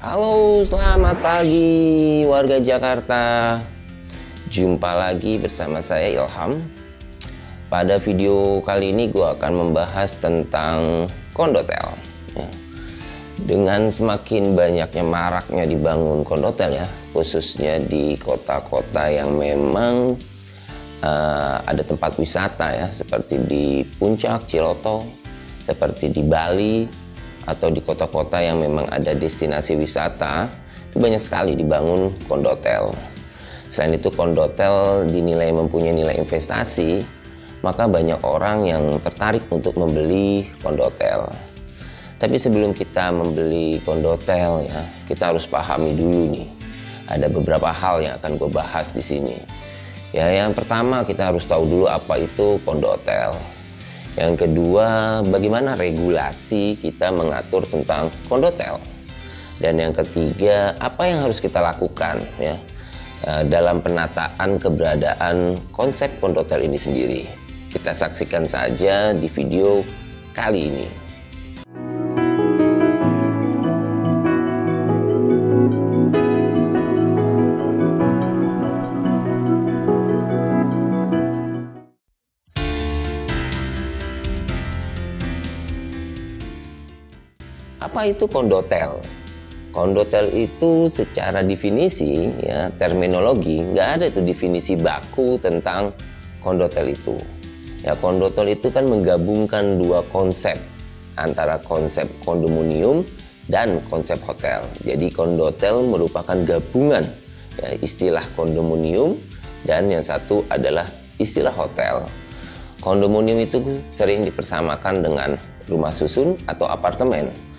Halo, selamat pagi warga Jakarta. Jumpa lagi bersama saya Ilham. Pada video kali ini gue akan membahas tentang kondotel ya. Dengan semakin banyaknya maraknya dibangun kondotel ya, khususnya di kota-kota yang memang ada tempat wisata ya, seperti di Puncak, Ciloto, seperti di Bali, atau di kota-kota yang memang ada destinasi wisata, itu banyak sekali dibangun kondotel. Selain itu kondotel dinilai mempunyai nilai investasi, maka banyak orang yang tertarik untuk membeli kondotel. Tapi sebelum kita membeli kondotel ya, kita harus pahami dulu nih, ada beberapa hal yang akan gue bahas di sini. Ya, yang pertama kita harus tahu dulu apa itu kondotel. Yang kedua, bagaimana regulasi kita mengatur tentang kondotel. Dan yang ketiga, apa yang harus kita lakukan ya dalam penataan keberadaan konsep kondotel ini sendiri. Kita saksikan saja di video kali ini. Apa itu kondotel? Kondotel itu secara definisi ya, terminologi, nggak ada itu definisi baku tentang kondotel itu. Ya, kondotel itu kan menggabungkan dua konsep, antara konsep kondominium dan konsep hotel. Jadi kondotel merupakan gabungan ya, istilah kondominium dan yang satu adalah istilah hotel. Kondominium itu sering dipersamakan dengan rumah susun atau apartemen,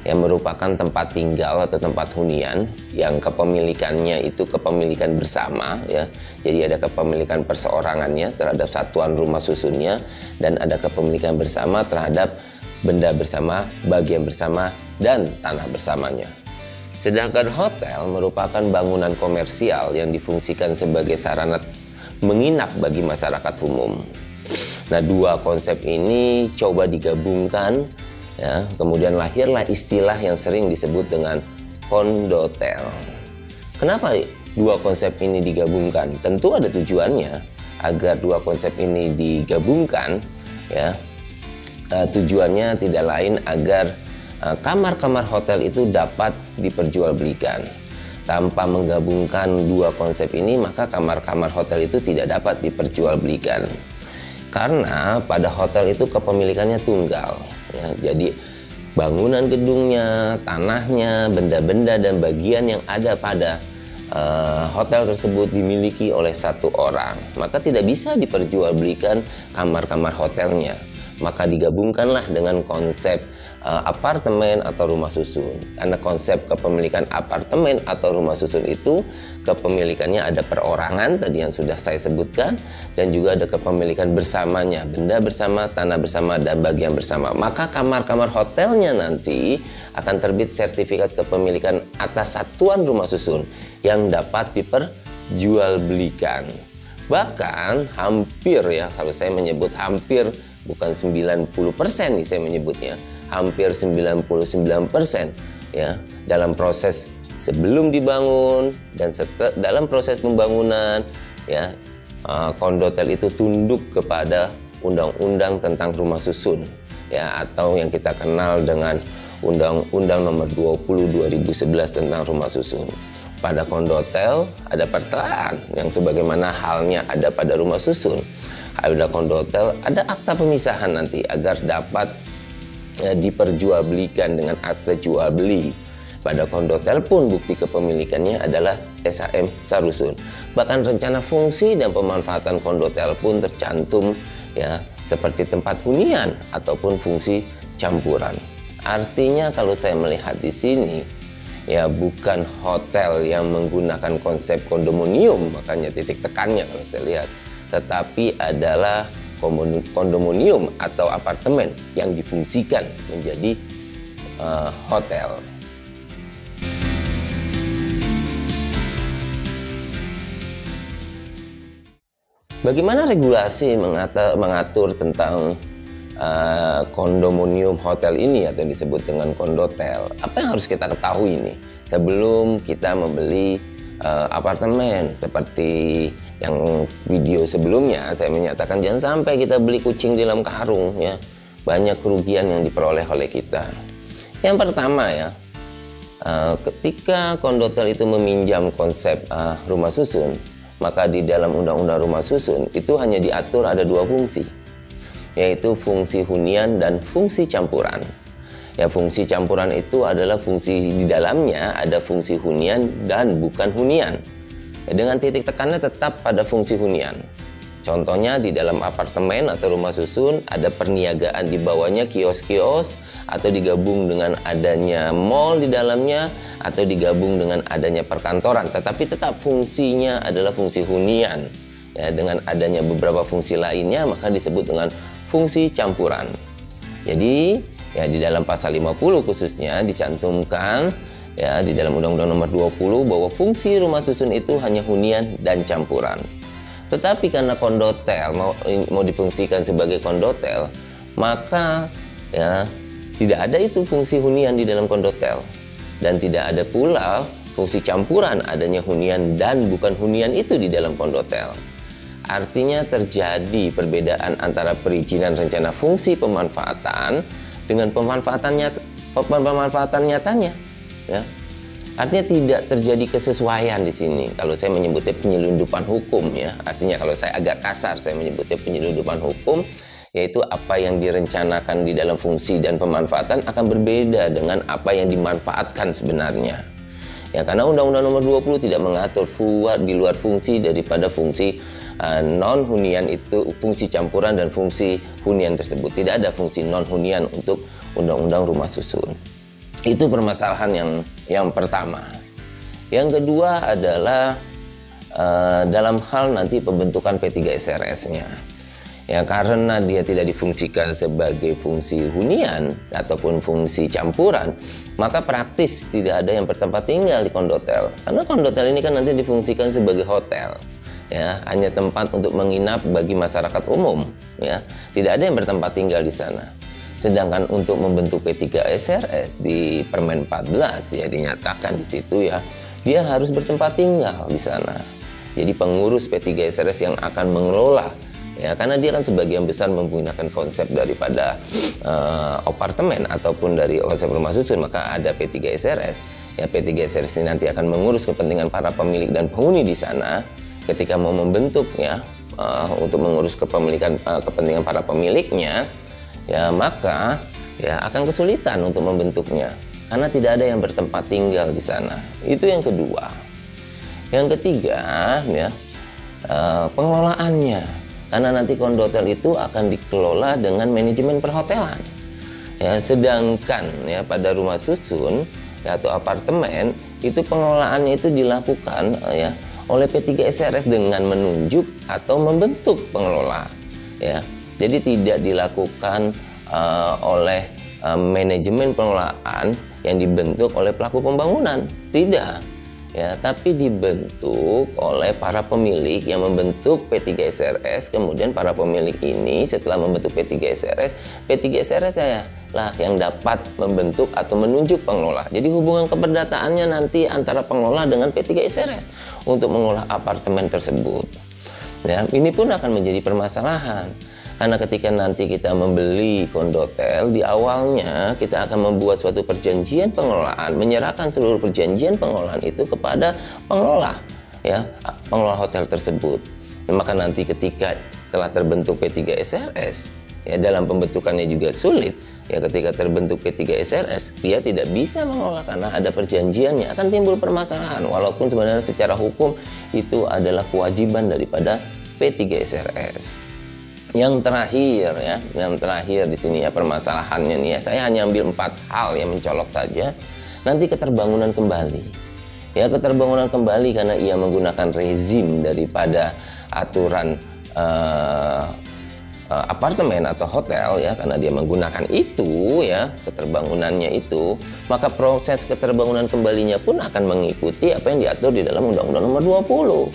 yang merupakan tempat tinggal atau tempat hunian yang kepemilikannya itu kepemilikan bersama ya. Jadi ada kepemilikan perseorangannya terhadap satuan rumah susunnya, dan ada kepemilikan bersama terhadap benda bersama, bagian bersama, dan tanah bersamanya. Sedangkan hotel merupakan bangunan komersial yang difungsikan sebagai sarana menginap bagi masyarakat umum. Nah, dua konsep ini coba digabungkan ya, kemudian lahirlah istilah yang sering disebut dengan kondotel. Kenapa dua konsep ini digabungkan? Tentu ada tujuannya agar dua konsep ini digabungkan ya. Tujuannya tidak lain agar kamar-kamar hotel itu dapat diperjualbelikan. Tanpa menggabungkan dua konsep ini, maka kamar-kamar hotel itu tidak dapat diperjualbelikan. Karena pada hotel itu kepemilikannya tunggal. Ya, jadi bangunan gedungnya, tanahnya, benda-benda dan bagian yang ada pada hotel tersebut dimiliki oleh satu orang. Maka tidak bisa diperjualbelikan kamar-kamar hotelnya. Maka digabungkanlah dengan konsep apartemen atau rumah susun. Karena konsep kepemilikan apartemen atau rumah susun itu kepemilikannya ada perorangan tadi yang sudah saya sebutkan, dan juga ada kepemilikan bersamanya, benda bersama, tanah bersama, dan bagian bersama. Maka kamar-kamar hotelnya nanti akan terbit sertifikat kepemilikan atas satuan rumah susun yang dapat diperjualbelikan. Bahkan hampir ya, kalau saya menyebut hampir, bukan 90% nih saya menyebutnya, hampir 99% ya, dalam proses sebelum dibangun dan dalam proses pembangunan ya, kondotel itu tunduk kepada undang-undang tentang rumah susun ya, atau yang kita kenal dengan Undang-Undang Nomor 20 2011 tentang rumah susun. Pada kondotel ada perteraan yang sebagaimana halnya ada pada rumah susun. Ada kondotel, ada akta pemisahan nanti agar dapat diperjualbelikan dengan akta jual beli. Pada kondotel pun bukti kepemilikannya adalah SHM Sarusun. Bahkan rencana fungsi dan pemanfaatan kondotel pun tercantum ya, seperti tempat hunian ataupun fungsi campuran. Artinya kalau saya melihat di sini ya, bukan hotel yang menggunakan konsep kondominium, makanya titik tekannya kalau saya lihat, tetapi adalah kondominium atau apartemen yang difungsikan menjadi hotel. Bagaimana regulasi mengatur tentang kondominium hotel ini atau disebut dengan kondotel, apa yang harus kita ketahui nih sebelum kita membeli apartemen? Seperti yang video sebelumnya saya menyatakan jangan sampai kita beli kucing di dalam karung ya. Banyak kerugian yang diperoleh oleh kita. Yang pertama ya, ketika kondotel itu meminjam konsep rumah susun, maka di dalam undang-undang rumah susun itu hanya diatur ada dua fungsi, yaitu fungsi hunian dan fungsi campuran. Ya, fungsi campuran itu adalah fungsi di dalamnya ada fungsi hunian dan bukan hunian. Ya, dengan titik tekannya tetap pada fungsi hunian. Contohnya di dalam apartemen atau rumah susun ada perniagaan di bawahnya, kios-kios, atau digabung dengan adanya mall di dalamnya, atau digabung dengan adanya perkantoran. Tetapi tetap fungsinya adalah fungsi hunian. Ya, dengan adanya beberapa fungsi lainnya maka disebut dengan fungsi campuran. Jadi ya di dalam pasal 50 khususnya dicantumkan ya di dalam Undang-Undang Nomor 20 bahwa fungsi rumah susun itu hanya hunian dan campuran. Tetapi karena kondotel mau difungsikan sebagai kondotel, maka ya tidak ada itu fungsi hunian di dalam kondotel, dan tidak ada pula fungsi campuran adanya hunian dan bukan hunian itu di dalam kondotel. Artinya terjadi perbedaan antara perizinan rencana fungsi pemanfaatan dengan pemanfaatan nyatanya ya. Artinya tidak terjadi kesesuaian di sini. Kalau saya menyebutnya penyelundupan hukum ya. Artinya kalau saya agak kasar saya menyebutnya penyelundupan hukum, yaitu apa yang direncanakan di dalam fungsi dan pemanfaatan akan berbeda dengan apa yang dimanfaatkan sebenarnya. Ya, karena Undang-Undang Nomor 20 tidak mengatur di luar fungsi daripada fungsi non hunian itu, fungsi campuran dan fungsi hunian tersebut. Tidak ada fungsi non hunian untuk Undang-Undang Rumah Susun. Itu permasalahan yang pertama. Yang kedua adalah dalam hal nanti pembentukan P3SRS-nya. Ya, karena dia tidak difungsikan sebagai fungsi hunian ataupun fungsi campuran, maka praktis tidak ada yang bertempat tinggal di kondotel. Karena kondotel ini kan nanti difungsikan sebagai hotel. Ya, hanya tempat untuk menginap bagi masyarakat umum. Ya, tidak ada yang bertempat tinggal di sana. Sedangkan untuk membentuk P3SRS di Permen 14 ya dinyatakan di situ ya, dia harus bertempat tinggal di sana. Jadi pengurus P3SRS yang akan mengelola ya, karena dia kan sebagian besar menggunakan konsep daripada apartemen ataupun dari konsep rumah susun, maka ada P3SRS. Ya, P3SRS ini nanti akan mengurus kepentingan para pemilik dan penghuni di sana ketika mau membentuk ya, untuk mengurus kepentingan para pemiliknya. Ya, maka ya akan kesulitan untuk membentuknya karena tidak ada yang bertempat tinggal di sana. Itu yang kedua. Yang ketiga ya, pengelolaannya, karena nanti kondotel itu akan dikelola dengan manajemen perhotelan ya, sedangkan ya pada rumah susun ya, atau apartemen itu pengelolaannya itu dilakukan ya oleh P3SRS dengan menunjuk atau membentuk pengelola ya. Jadi tidak dilakukan oleh manajemen pengelolaan yang dibentuk oleh pelaku pembangunan, tidak ya, tapi dibentuk oleh para pemilik yang membentuk P3SRS. Kemudian para pemilik ini setelah membentuk P3SRS ya lah yang dapat membentuk atau menunjuk pengelola. Jadi hubungan keperdataannya nanti antara pengelola dengan P3SRS untuk mengelola apartemen tersebut. Ya, ini pun akan menjadi permasalahan. Karena ketika nanti kita membeli kondotel, di awalnya kita akan membuat suatu perjanjian pengelolaan, menyerahkan seluruh perjanjian pengelolaan itu kepada pengelola, ya, pengelola hotel tersebut. Maka nanti ketika telah terbentuk P3SRS, ya dalam pembentukannya juga sulit. Ya, ketika terbentuk P3SRS, dia tidak bisa mengelola karena ada perjanjiannya, akan timbul permasalahan. Walaupun sebenarnya secara hukum itu adalah kewajiban daripada P3SRS. Yang terakhir di sini ya permasalahannya nih ya, saya hanya ambil 4 hal yang mencolok saja. Nanti keterbangunan kembali. Ya, keterbangunan kembali karena ia menggunakan rezim daripada aturan apartemen atau hotel ya, karena dia menggunakan itu ya, keterbangunannya itu, maka proses keterbangunan kembalinya pun akan mengikuti apa yang diatur di dalam Undang-Undang Nomor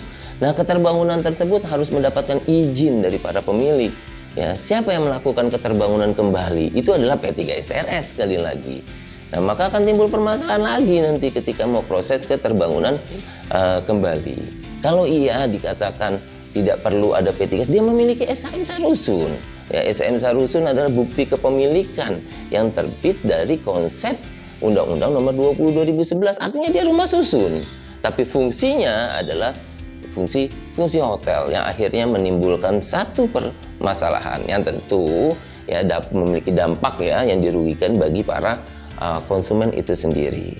20. Nah, keterbangunan tersebut harus mendapatkan izin dari para pemilik. ya siapa yang melakukan keterbangunan kembali? Itu adalah P3SRS sekali lagi. Nah, maka akan timbul permasalahan lagi nanti ketika mau proses keterbangunan kembali. Kalau iya dikatakan tidak perlu ada P3S, dia memiliki SHM Sarusun. Ya, SHM Sarusun adalah bukti kepemilikan yang terbit dari konsep Undang-Undang Nomor 20 2011. Artinya dia rumah susun. Tapi fungsinya adalah fungsi hotel yang akhirnya menimbulkan satu permasalahan yang tentu ya memiliki dampak ya yang dirugikan bagi para konsumen itu sendiri.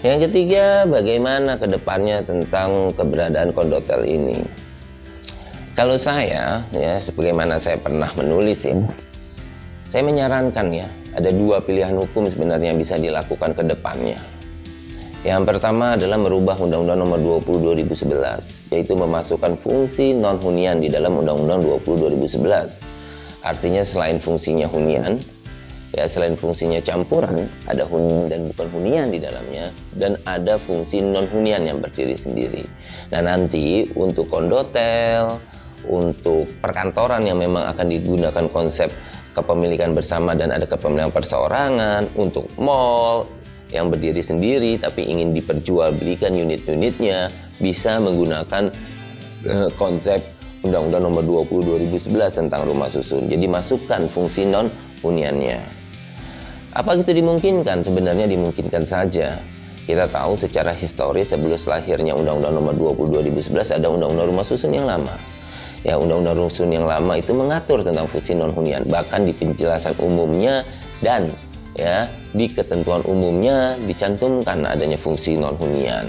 Yang ketiga, bagaimana ke depannya tentang keberadaan kondotel ini? Kalau saya, ya sebagaimana saya pernah menulis ya, saya menyarankan ya, ada dua pilihan hukum sebenarnya yang bisa dilakukan ke depannya. Yang pertama adalah merubah Undang-Undang Nomor 20 2011, yaitu memasukkan fungsi non-hunian di dalam Undang-Undang 20 2011. Artinya selain fungsinya hunian, ya selain fungsinya campuran, ada hunian dan bukan hunian di dalamnya, dan ada fungsi non-hunian yang berdiri sendiri. Nah nanti untuk kondotel, untuk perkantoran yang memang akan digunakan konsep kepemilikan bersama dan ada kepemilikan perseorangan, untuk mall yang berdiri sendiri tapi ingin diperjualbelikan unit-unitnya, bisa menggunakan konsep Undang-Undang Nomor 20 2011 tentang rumah susun. Jadi masukkan fungsi non-huniannya. Apa itu dimungkinkan? Sebenarnya dimungkinkan saja. Kita tahu secara historis sebelum lahirnya Undang-Undang Nomor 20 2011 ada Undang-Undang Rumah Susun yang lama. Ya, Undang-Undang Rumah Susun yang lama itu mengatur tentang fungsi non-hunian, bahkan di penjelasan umumnya dan ya di ketentuan umumnya dicantumkan adanya fungsi non-hunian.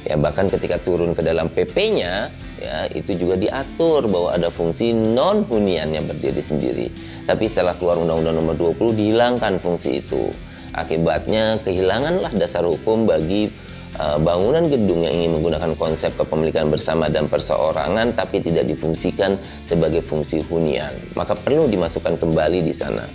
Ya, bahkan ketika turun ke dalam PP-nya ya itu juga diatur bahwa ada fungsi non-hunian yang berdiri sendiri. Tapi setelah keluar Undang-Undang Nomor 20 dihilangkan fungsi itu. Akibatnya kehilanganlah dasar hukum bagi bangunan gedung yang ingin menggunakan konsep kepemilikan bersama dan perseorangan tapi tidak difungsikan sebagai fungsi hunian. Maka perlu dimasukkan kembali di sana.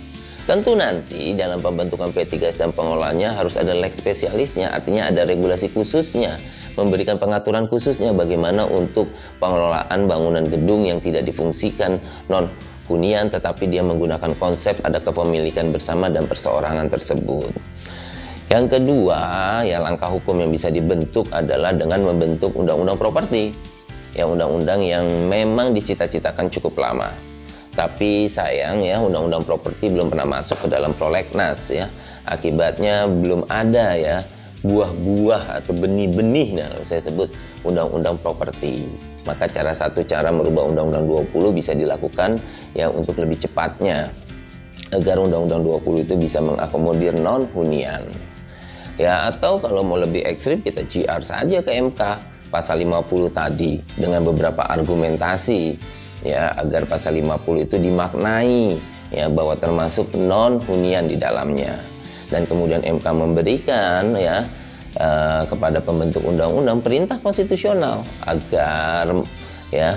Tentu nanti dalam pembentukan P3S dan pengelolaannya harus ada lex spesialisnya, artinya ada regulasi khususnya, memberikan pengaturan khususnya bagaimana untuk pengelolaan bangunan gedung yang tidak difungsikan non-hunian tetapi dia menggunakan konsep ada kepemilikan bersama dan perseorangan tersebut. Yang kedua, ya langkah hukum yang bisa dibentuk adalah dengan membentuk undang-undang properti. Ya undang-undang yang memang dicita-citakan cukup lama. Tapi sayang ya undang-undang properti belum pernah masuk ke dalam prolegnas ya. Akibatnya belum ada ya buah-buah atau benih-benih, nah saya sebut undang-undang properti. Maka satu cara merubah undang-undang 20 bisa dilakukan ya untuk lebih cepatnya agar undang-undang 20 itu bisa mengakomodir non-hunian. Ya atau kalau mau lebih ekstrim kita GR saja ke MK pasal 50 tadi dengan beberapa argumentasi ya agar pasal 50 itu dimaknai ya bahwa termasuk non-hunian di dalamnya. Dan kemudian MK memberikan ya kepada pembentuk undang-undang perintah konstitusional agar ya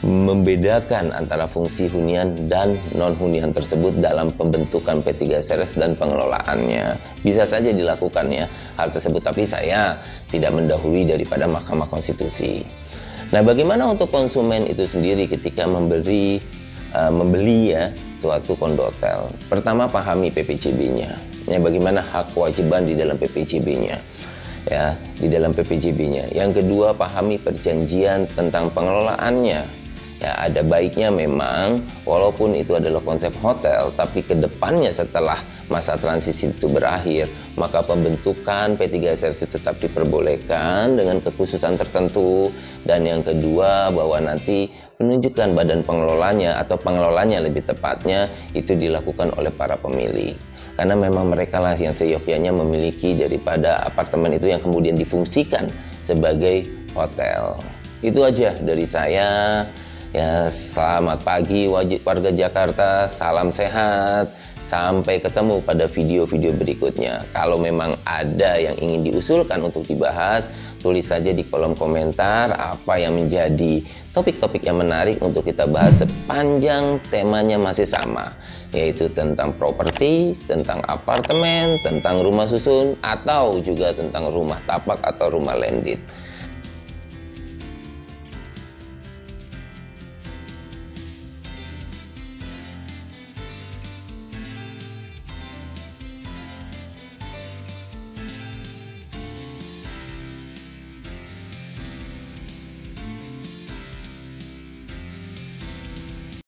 membedakan antara fungsi hunian dan non-hunian tersebut dalam pembentukan P3SRS dan pengelolaannya. Bisa saja dilakukan ya hal tersebut, tapi saya tidak mendahului daripada Mahkamah Konstitusi. Nah, bagaimana untuk konsumen itu sendiri ketika membeli ya suatu kondotel? Pertama, pahami PPJB-nya. Ya, bagaimana hak kewajiban di dalam PPJB-nya? Ya, di dalam PPJB-nya. Yang kedua, pahami perjanjian tentang pengelolaannya. Ya, ada baiknya memang walaupun itu adalah konsep hotel, tapi kedepannya setelah masa transisi itu berakhir, maka pembentukan P3SRS itu tetap diperbolehkan dengan kekhususan tertentu. Dan yang kedua, bahwa nanti penunjukan badan pengelolanya atau pengelolanya lebih tepatnya itu dilakukan oleh para pemilik. Karena memang mereka lah yang seyogyanya memiliki daripada apartemen itu yang kemudian difungsikan sebagai hotel. Itu aja dari saya. Ya, selamat pagi warga Jakarta, salam sehat, sampai ketemu pada video-video berikutnya. Kalau memang ada yang ingin diusulkan untuk dibahas, tulis saja di kolom komentar apa yang menjadi topik-topik yang menarik untuk kita bahas sepanjang temanya masih sama, yaitu tentang properti, tentang apartemen, tentang rumah susun, atau juga tentang rumah tapak atau rumah landed.